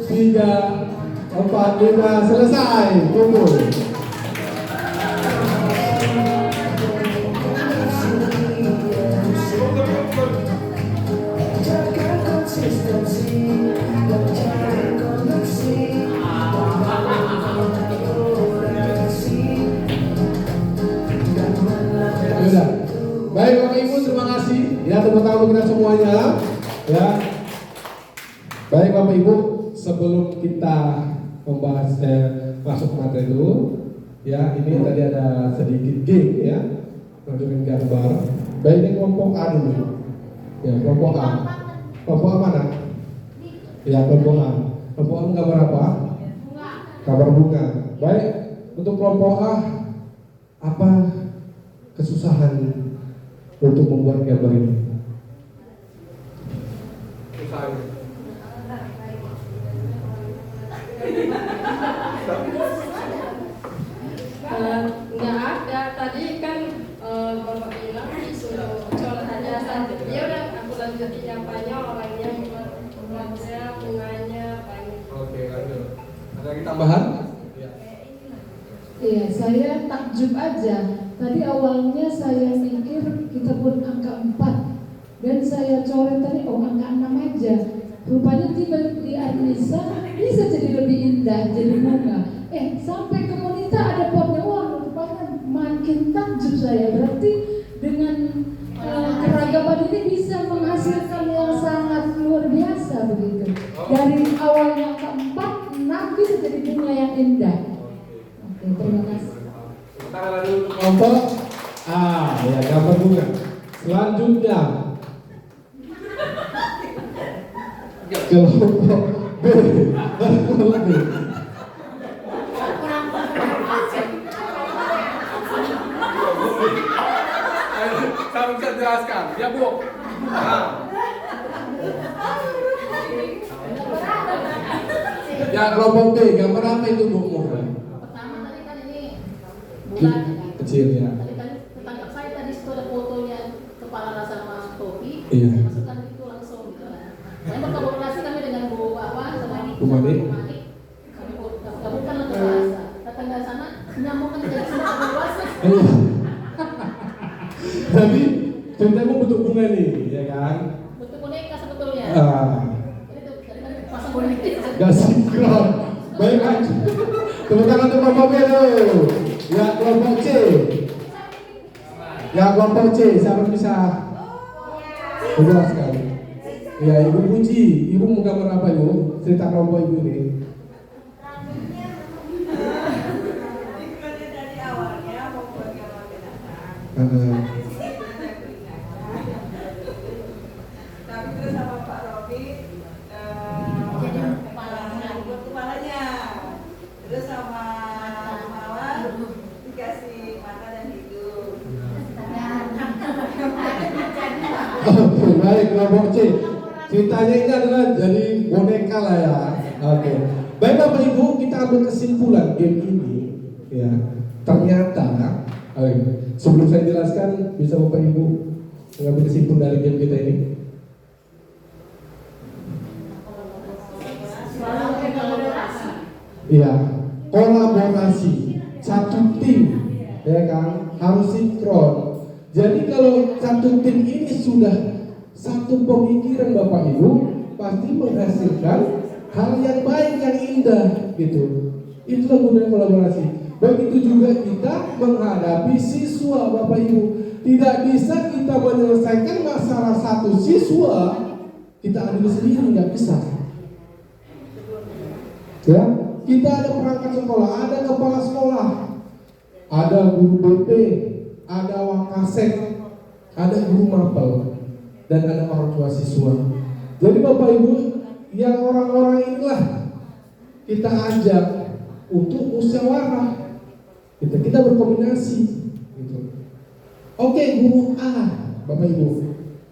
3, 4, 5 selesai. Kumpul. Sudah. Baik Bapak Ibu, terima kasih. Ya, tepuk tangan untuk kita semuanya. Ya. Baik Bapak Ibu, sebelum kita membahas masuk materi dulu, ya ini tadi ada sedikit game ya, menunjukkan gambar. Baik ini kelompok A dulu. Ya, kelompok A. Kelompok A mana? Ya, kelompok A. Kelompok A gambar apa? Gambar bunga. Baik, untuk kelompok A, apa kesusahan untuk membuat gambar ini? Nggak ada, tadi kan Bapak bilang disuruh coret aja satu. Ya udah, aku lanjutin yang banyak orangnya, buatnya, bunganya, banyak. Oke, lanjut. Ada lagi tambahan? Iya, saya takjub aja. Tadi awalnya saya mikir kita buat angka 4 dan saya coret tadi angka 6 aja. Rupanya tiba di Anissa bisa jadi lebih indah, jadi bunga. Sampai ke wanita ada potnya, wah rupanya makin takjub saya. Berarti dengan keragaman ini bisa menghasilkan yang sangat luar biasa begitu. Dari awalnya angka 4, 6 bisa jadi bunga yang indah. Oke, terima kasih. Tangan dulu untuk kelompok A, ya gambar bunga. Selanjutnya kelompok B. Kelompok B. Saya bisa jelaskan, ya Bu. Ya kelompok B, gambar apa itu Bu? Pertama tadi kan ini bulan Kecil ya. Tadi kan ketangkap saya tadi itu ada fotonya kepala rasa sama topi. Iya. Masukkan itu langsung gitu kan. Saya berkolaborasi kami dengan Bu sama Bu Mani. Kami gabungkan untuk bahasa. Datang dari sana menyambungkan jadi semua bahasa. Jadi ceritanya bentuk bunga nih, ya kan? Bentuk boneka sebetulnya. Jadi tuh tadi kan pasang boneka. Gak sinkron. Baik aja. Tepuk tangan untuk kelompok B dulu. Ya kelompok C. Ya kelompok C, siapa bisa menjelaskan? Ya Ibu Puji, Ibu mau gambar apa Ibu? Cerita kelompok Ibu ini. Dari awalnya mau buat gambar binatang. Tapi terus sama Pak Robi Jadi kepalanya. buat kepalanya. Terus sama Mawar dikasih mata dan hidung. Oke, baik kelompok C. Ceritanya ini adalah jadi boneka lah ya. Oke. Baik Bapak Ibu, kita ambil kesimpulan game ini, ya ternyata, sebelum saya jelaskan, bisa Bapak Ibu mengambil kesimpulan dari game kita ini? Iya, kolaborasi, satu tim, ya kan, harus sinkron. Jadi kalau satu tim ini sudah satu pemikiran Bapak Ibu, pasti menghasilkan hal yang baik, yang indah, gitu. Itulah gunanya kolaborasi. Begitu juga kita menghadapi siswa Bapak Ibu. Tidak bisa kita menyelesaikan masalah satu siswa kita adil sendiri, nggak bisa. Ya, kita ada perangkat sekolah, ada kepala sekolah, ada guru BP, ada wakasek, ada guru mapel, dan ada orang tua siswa. Jadi Bapak Ibu, yang orang-orang inilah kita ajak untuk musyawarah, kita berkombinasi. Gitu. Oke, guru A, Bapak Ibu,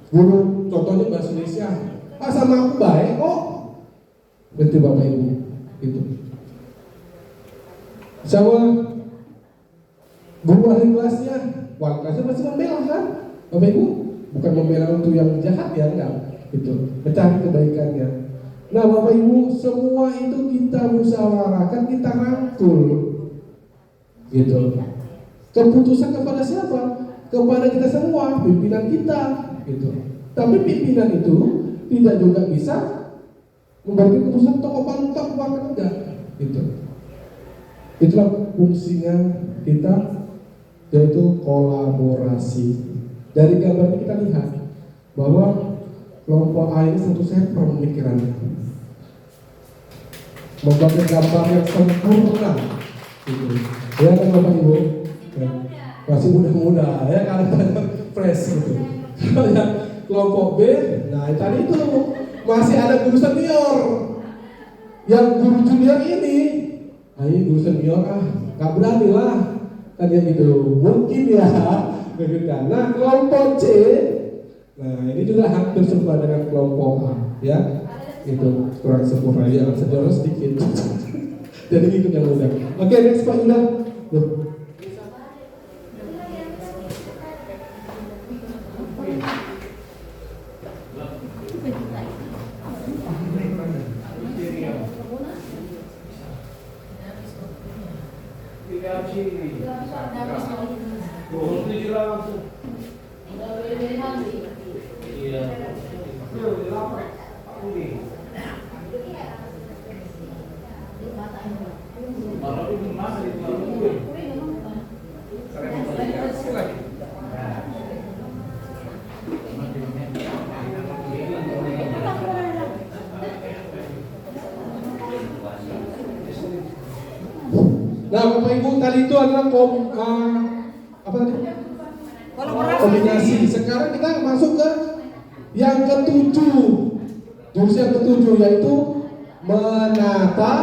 guru contohnya bahasa Indonesia, sama aku baik kok, betul Bapak Ibu, gitu. Sama guru ahli kelasnya, wali kelasnya masih membela kan, Bapak Ibu, bukan membela untuk yang jahat ya, enggak, gitu, mencari kebaikannya. Nah Bapak Ibu, semua itu kita musyawarahkan, kita rangkul, gitu. Keputusan kepada siapa? Kepada kita semua, pimpinan kita, gitu. Tapi pimpinan itu tidak juga bisa membagi keputusan toko pantok bahkan enggak, gitu. Itulah fungsinya kita, yaitu kolaborasi. Dari gambar ini kita lihat bahwa kelompok A ini tentu saja pemikirannya membuat gambar yang sempurna, gitu. Ya kan Bapak Ibu, ya, masih muda-muda ya, kalau fresh gitu. Kelompok B, nah tadi itu masih ada guru senior, yang guru junior ini, ayo guru senior nggak berani lah, kan ya gitu, mungkin ya, begitu kan. Nah kelompok C, nah ini juga hampir serupa dengan kelompok A, ya, itu kurang sempurna, ya senior sedikit, jadi ikut yang muda. Oke, next Pak Yuda. Nah, Bapak Ibu, tadi itu adalah kombinasi. Sekarang kita masuk ke yang ketujuh, jurus yang ketujuh, yaitu menata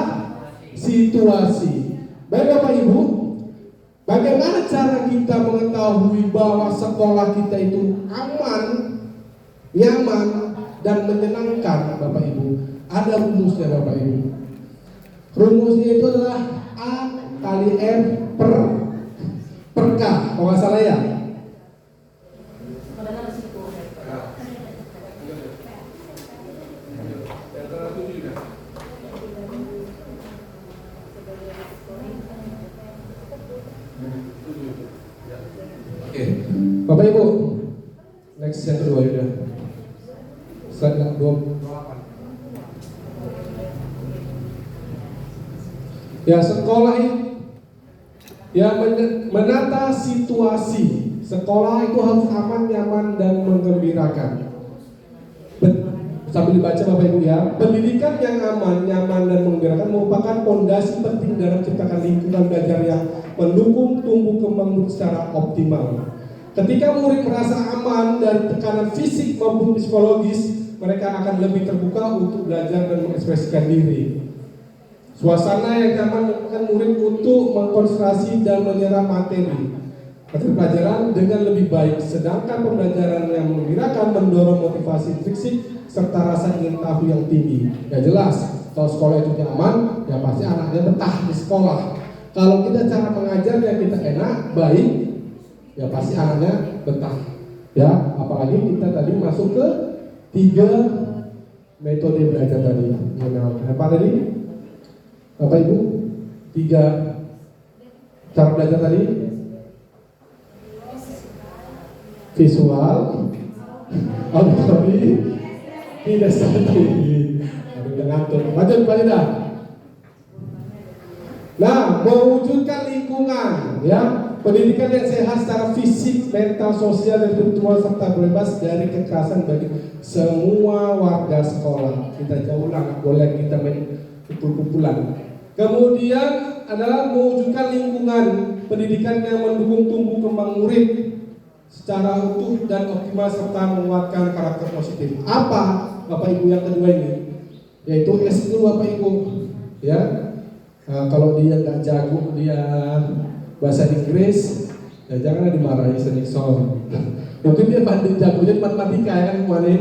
situasi. Baik Bapak Ibu, bagaimana cara kita mengetahui bahwa sekolah kita itu aman, nyaman, dan menyenangkan, Bapak Ibu? Ada rumusnya Bapak Ibu. Rumusnya itu adalah A kali R per K, kalau nggak salah ya. Oke, Bapak Ibu, next yang kedua ya. Slide 28. Ya, sekolah ya menata situasi. Sekolah itu harus aman, nyaman, dan menggembirakan. Sambil dibaca Bapak Ibu ya, pendidikan yang aman, nyaman, dan menggembirakan merupakan fondasi penting dalam menciptakan lingkungan belajar yang mendukung tumbuh kembang secara optimal. Ketika murid merasa aman dari tekanan fisik maupun psikologis, mereka akan lebih terbuka untuk belajar dan mengekspresikan diri. Suasana yang nyaman memungkinkan murid untuk mengkonsentrasi dan menyerap materi pelajaran dengan lebih baik, sedangkan pembelajaran yang menggembirakan mendorong motivasi intrinsik serta rasa ingin tahu yang tinggi. Ya jelas, Kalau sekolah itu nyaman, ya pasti anaknya betah di sekolah. Kalau kita cara mengajarnya kita enak, baik, ya pasti anaknya betah. Ya, apalagi kita tadi masuk ke 3 metode belajar tadi. Apa tadi? Bapak Ibu? 3 cara belajar tadi? Visual, auditory, kinestetik. Udah ngantuk. Lanjut Pak Ida. Nah, mewujudkan lingkungan, ya, pendidikan yang sehat secara fisik, mental, sosial, dan spiritual serta bebas dari kekerasan bagi semua warga sekolah. Kita jauh lah, boleh kita main kumpul-kumpulan. Kemudian adalah mewujudkan lingkungan pendidikan yang mendukung tumbuh kembang murid secara utuh dan optimal serta menguatkan karakter positif. Apa Bapak Ibu yang kedua ini? Yaitu S itu Bapak Ibu, ya. Nah, kalau dia nggak jago dia bahasa Inggris, ya jangan dimarahi senikson. Mungkin dia jagonya matematika ya kan kemarin.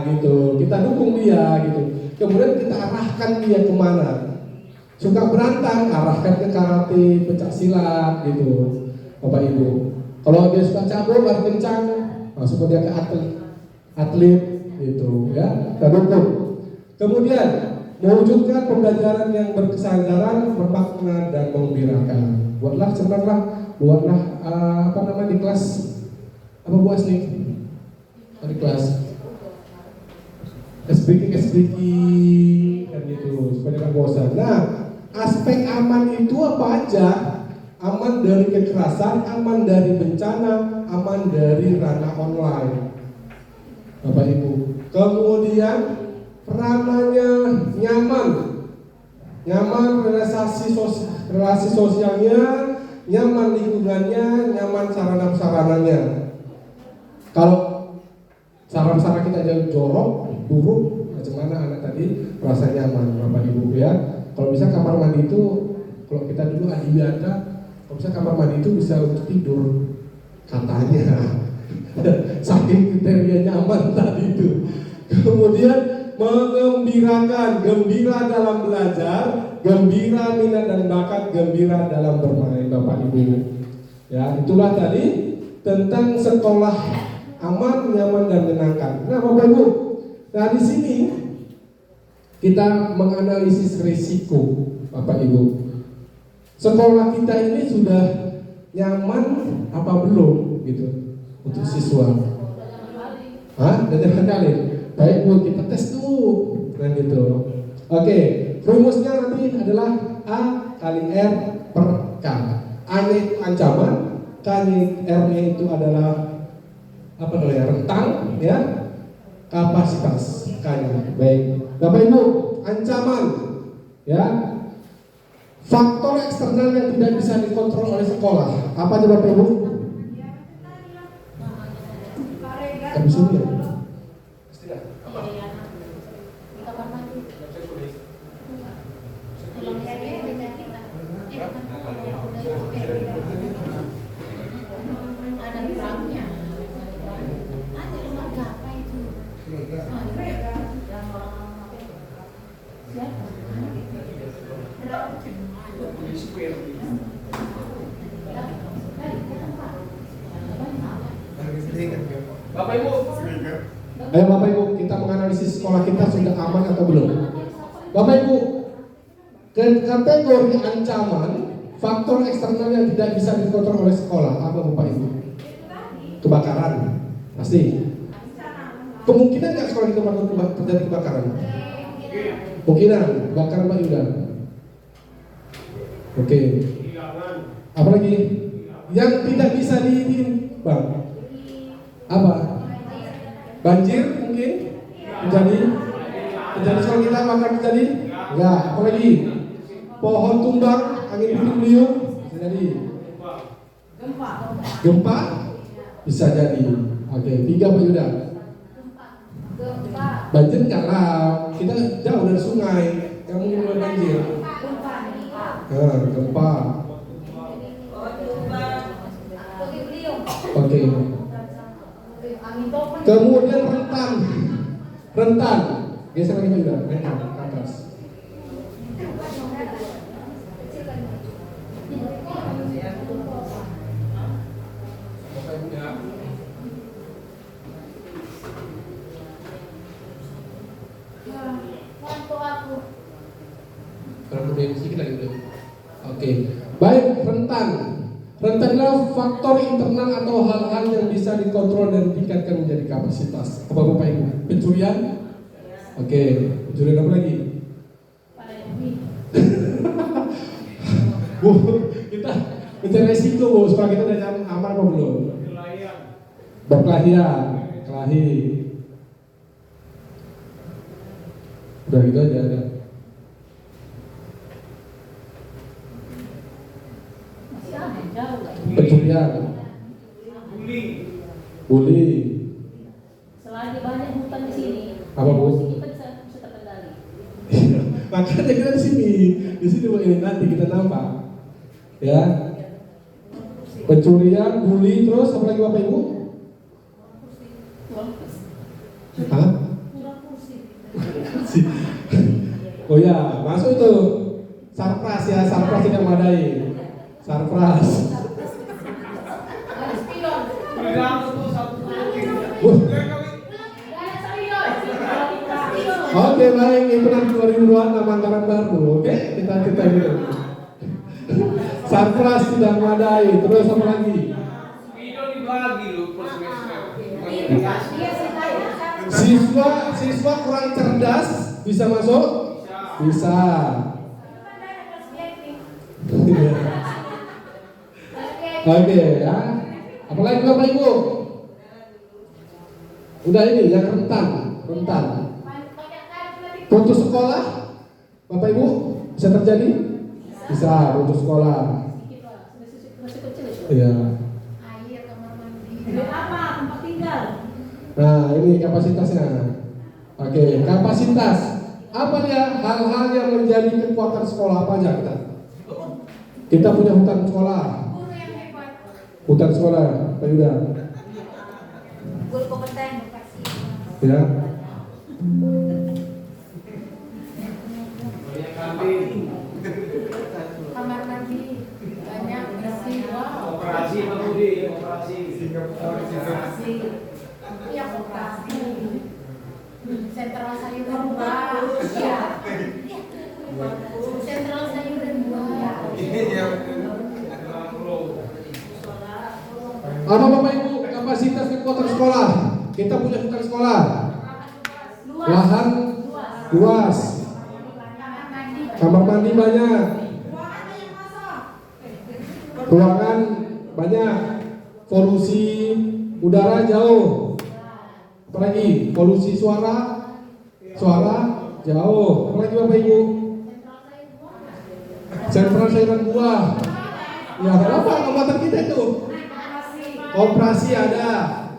Gitu. Kita dukung dia gitu. Kemudian kita arahkan dia kemana? Suka berantem, arahkan ke karate, pencak silat gitu, Bapak Ibu. Kalau dia suka cabut, lari kencang, masuk dia ke atlet gitu, ya. Kita dukung. Kemudian mewujudkan pembelajaran yang berkesadaran, bermakna dan menggembirakan. Buatlah senanglah, buatlah di kelas apa Bu Asni? Di kelas SBK kan gitu, supaya nggak bosan. Nah, aspek aman itu apa aja? Aman dari kekerasan, aman dari bencana, aman dari ranah online, Bapak Ibu. Kemudian ranahnya nyaman relasi sosialnya, nyaman lingkungannya, nyaman sarana-sarananya. Kalau sarana kita aja jorok, buruk, macam mana anak tadi merasa nyaman, Bapak Ibu ya. Kalau bisa kamar mandi itu, kalau kita dulu adiwiyata, kalau bisa kamar mandi itu bisa untuk tidur, katanya. Saking kriteria nyaman tadi itu. Kemudian mengembirakan, gembira dalam belajar, gembira minat dan bakat, gembira dalam bermain, Bapak Ibu. Ya, itulah tadi tentang sekolah aman, nyaman dan menyenangkan. Nah, Bapak Ibu, nah di sini kita menganalisis risiko, Bapak Ibu. Sekolah kita ini sudah nyaman apa belum gitu untuk siswa? Udah kali. Baik Bu, kita tes dulu, nah gitu. Oke, rumusnya nanti adalah A kali R per K. A-nya itu ancaman, R-nya itu adalah rentang, ya, kapasitas K-nya. Baik, Bapak Ibu, ancaman, ya, faktor eksternal yang tidak bisa dikontrol oleh sekolah. Apa aja Bapak Ibu? Habis ini ya. Bapak Ibu. Ayo Bapak Ibu, kita menganalisis sekolah kita sudah aman atau belum. Bapak Ibu, kategori ancaman, faktor eksternal yang tidak bisa dikontrol oleh sekolah, apa Bapak Ibu? Kebakaran, pasti. Kemungkinan nggak sekolah kita terjadi kebakaran? Kemungkinan, kebakaran Pak Yuda. Oke. Apalagi yang tidak bisa diinin, Bang? Apa? Banjir mungkin terjadi sekolah kita akan terjadi? Enggak. Apalagi pohon tumbang, angin puting beliung bisa jadi. Gempa bisa jadi. Oke, 3 Pak Yuda. Banjir enggak lah, kita jauh dari sungai, yang mungkin banjir. Gempa. Oke. Kemudian rentan. Geser lagi juga, rentan ke atas. Lebih sedikit lagi boleh. Oke. Baik, rentan. Rentan adalah faktor internal atau hal-hal yang bisa dikontrol dan ditingkatkan menjadi kapasitas. Apa Bapak Ibu? Pencurian? Oke, pencurian apa lagi? Bu, kita mencari resiko Bu, supaya kita udah aman apa belum? Berkelahian, kelahi. Udah gitu aja ada. Masih ada jauh nggak? Pencurian, bully. Selagi banyak hutan di sini, Apa, Bu? emosi kita bisa terkendali. Makanya kita di sini Bu, ini nanti kita nampak, ya. Pencurian, bully, terus apa lagi Bapak Ibu? Hah? Oh ya, masuk itu sarpras ya, sarpras tidak memadai. Sarpras. Oke, baik, itu nanti 2002 nama anggaran baru. Oke, kita gitu. Sarpras tidak memadai. Terus apa lagi? Siswa kurang cerdas bisa masuk? Bisa. Oke ya. Apalagi Bapak Ibu? Udah ini yang rentan. Putus sekolah? Bapak Ibu bisa terjadi? Bisa putus sekolah. Masih kecil itu. Iya. Bilik apa? Tempat tinggal. Nah, ini kapasitasnya. Oke, kapasitas. Apa dia hal-hal yang menjadi kekuatan sekolah apa aja kita? Kita punya hutan sekolah. Hutan sekolah, Pak Yuda. Guru kompeten. Ya. Kamar mandi banyak bersih. Operasi Pak Budi, operasi. Iya, operasi. Sentral sayur dan buah. Iya. Sentral sayur dan buah. Apa Bapak Ibu kapasitas kekuatan sekolah? Kita punya hutan sekolah. Lahan luas. Kamar mandi banyak. Ruangan banyak. Polusi udara jauh. Apalagi polusi suara jauh. Apalagi Bapak Ibu? Sentral sayuran buah. Ya, kenapa angkatan kita itu? Operasi ada.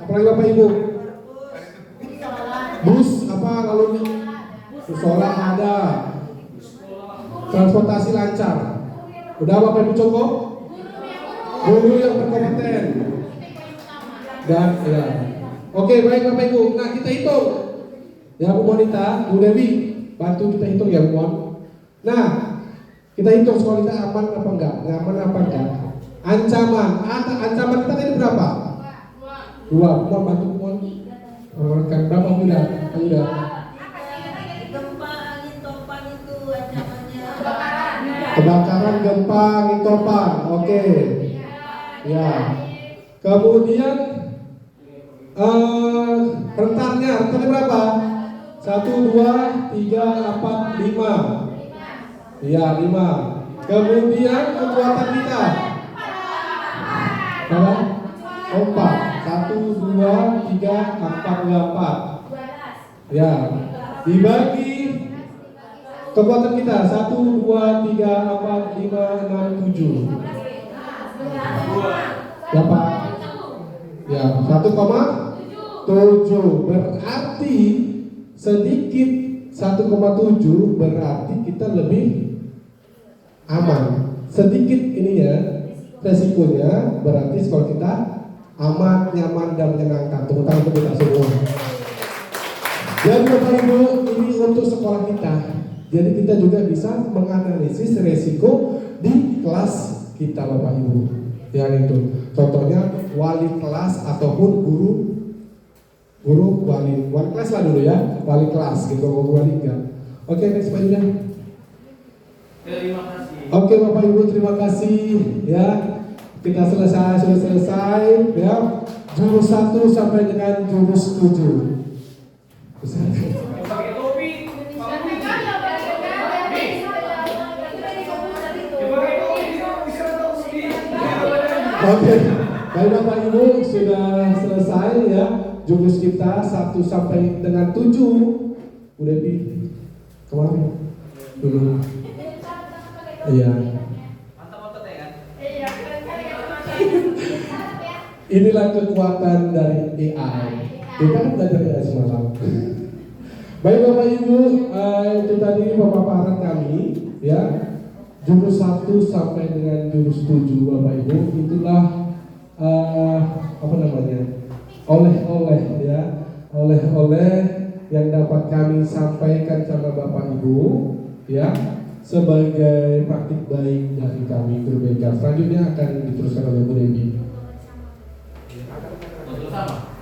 Apalagi Bapak Ibu? Bus apa kalau musola ada. Transportasi lancar. Udah Bapak Ibu cukup? Guru yang berkompeten. Dan ya. Oke, baik Bapak Ibu. Nah, kita hitung. Ya Bu Monita, Bu Dewi, bantu kita hitung ya Bu Mon. Nah, kita hitung sekolah kita aman apa enggak? Nyaman apa enggak? Ancaman kita tadi berapa? 2. Mon bantu Mon. Rekan berapa udah? Gempa angin topan itu ancamannya. Kebakaran, gempa, angin topan. Oke. Ya. Kemudian rentannya berapa? 1, 2, 3, 4, 5. Iya, 5. Kemudian kekuatan kita. Berapa? 4. 1, 2, 3, 4. Ya. Dibagi kekuatan kita 1, 2, 3, 4, 5, 6, 7. Berapa? Ya, 1,7. Berarti sedikit 1,7 berarti kita lebih aman. Sedikit ininya resikonya berarti sekolah kita aman, nyaman dan menyenangkan. Tepuk tangan untuk kita semua. Dan Bapak Ibu, ini untuk sekolah kita. Jadi kita juga bisa menganalisis resiko di kelas kita Bapak Ibu. Yang itu contohnya wali kelas ataupun guru wali kelas lah dulu ya, wali kelas gitu, wali enggak. Oke, next Pak Yuda. Terima kasih. Oke Bapak Ibu, terima kasih ya. Kita sudah selesai ya. Jurus 1 sampai dengan jurus 7. Pakai topi. Oke, baik Bapak Ibu sudah selesai ya jurus kita 1 sampai dengan 7. Bu Devi, kemana? Dulu. Iya. Mantap-mantap ya kan? Inilah kekuatan dari AI. Kita kan belajar AI semalam. Baik Bapak Ibu, itu tadi pemaparan kami ya. Jurus 1 sampai dengan jurus 7 Bapak Ibu, itulah apa namanya? Oleh-oleh ya. Oleh-oleh yang dapat kami sampaikan sama Bapak Ibu ya, sebagai praktik baik dari kami Guru BK. Selanjutnya akan diteruskan oleh Bu Devi. Untuk sama.